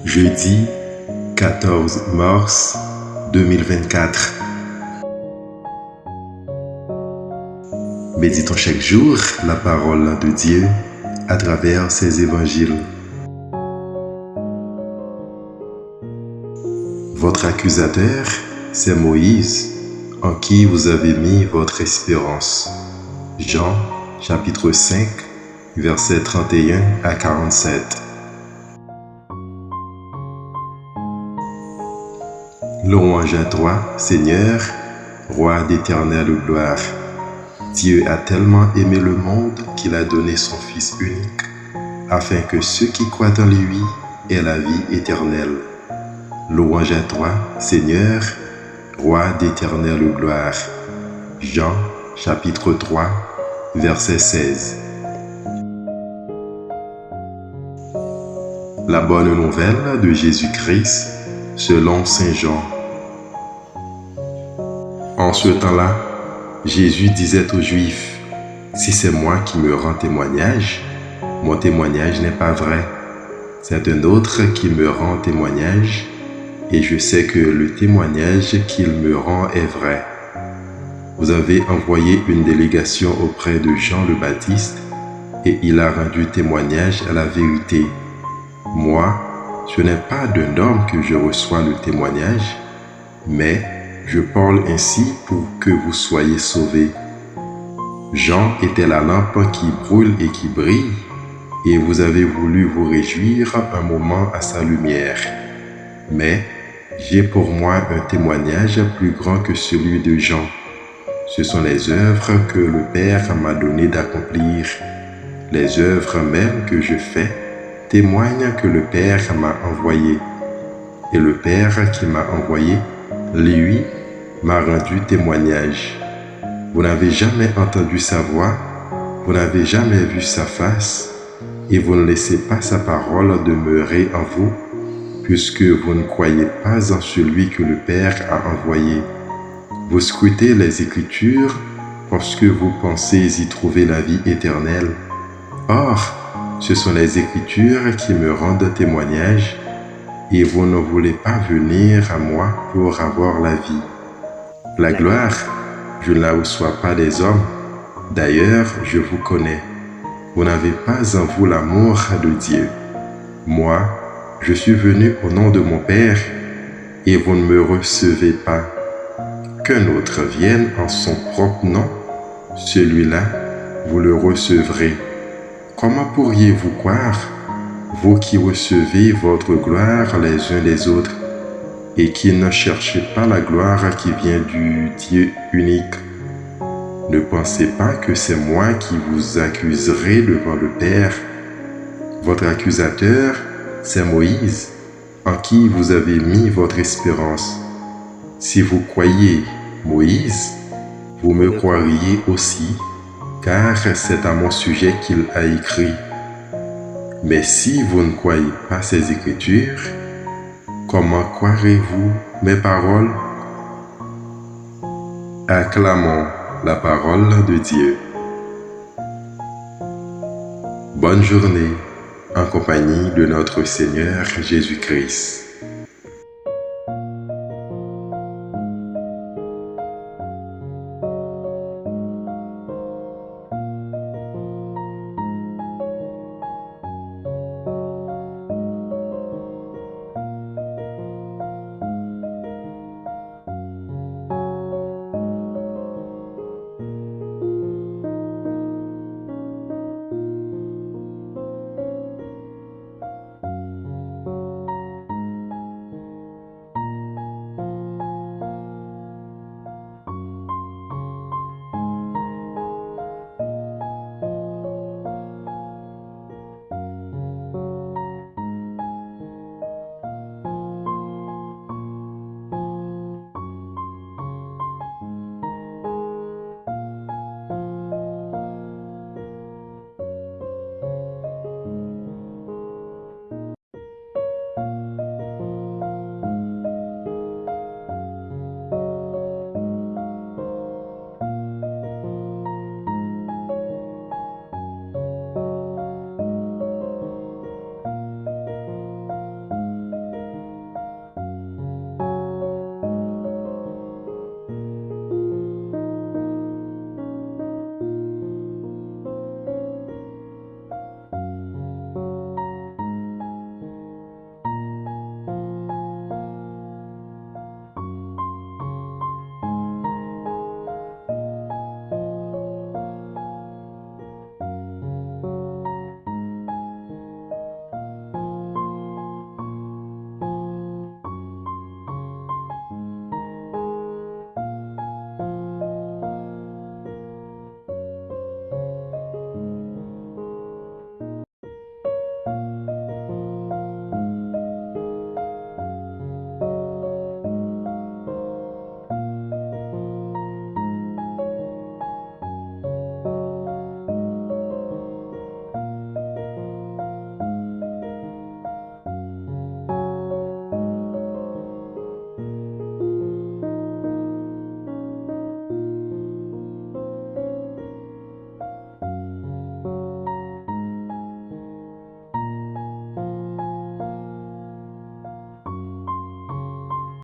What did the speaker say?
Jeudi 14 mars 2024. Méditons chaque jour la parole de Dieu à travers ses évangiles. Votre accusateur, c'est Moïse, en qui vous avez mis votre espérance. Jean, chapitre 5, versets 31 à 47. Louange à toi, Seigneur, Roi d'éternelle gloire. Dieu a tellement aimé le monde qu'il a donné son Fils unique, afin que ceux qui croient en lui aient la vie éternelle. Louange à toi, Seigneur, Roi d'éternelle gloire. Jean, chapitre 3, verset 16. La bonne nouvelle de Jésus-Christ selon Saint Jean. En ce temps-là, Jésus disait aux Juifs, « Si c'est moi qui me rends témoignage, mon témoignage n'est pas vrai. C'est un autre qui me rend témoignage, et je sais que le témoignage qu'il me rend est vrai. Vous avez envoyé une délégation auprès de Jean le Baptiste, et il a rendu témoignage à la vérité. Moi, ce n'est pas d'un homme que je reçois le témoignage, mais je parle ainsi pour que vous soyez sauvés. Jean était la lampe qui brûle et qui brille, et vous avez voulu vous réjouir un moment à sa lumière. Mais j'ai pour moi un témoignage plus grand que celui de Jean. Ce sont les œuvres que le Père m'a donné d'accomplir. Les œuvres mêmes que je fais témoignent que le Père m'a envoyé. Et le Père qui m'a envoyé, lui, m'a rendu témoignage. Vous n'avez jamais entendu sa voix, vous n'avez jamais vu sa face, et vous ne laissez pas sa parole demeurer en vous, puisque vous ne croyez pas en celui que le Père a envoyé. Vous scrutez les Écritures parce que vous pensez y trouver la vie éternelle. Or, ce sont les Écritures qui me rendent témoignage, et vous ne voulez pas venir à moi pour avoir la vie. La gloire, je ne la reçois pas des hommes. D'ailleurs, je vous connais. Vous n'avez pas en vous l'amour de Dieu. Moi, je suis venu au nom de mon Père, et vous ne me recevez pas. Qu'un autre vienne en son propre nom, celui-là, vous le recevrez. Comment pourriez-vous croire, vous qui recevez votre gloire les uns des autres, et qui ne cherchez pas la gloire qui vient du Dieu unique? Ne pensez pas que c'est moi qui vous accuserai devant le Père. Votre accusateur, c'est Moïse, en qui vous avez mis votre espérance. Si vous croyez Moïse, vous me croiriez aussi, car c'est à mon sujet qu'il a écrit. Mais si vous ne croyez pas ces Écritures, comment croirez-vous mes paroles? Acclamons la parole de Dieu. Bonne journée en compagnie de notre Seigneur Jésus-Christ.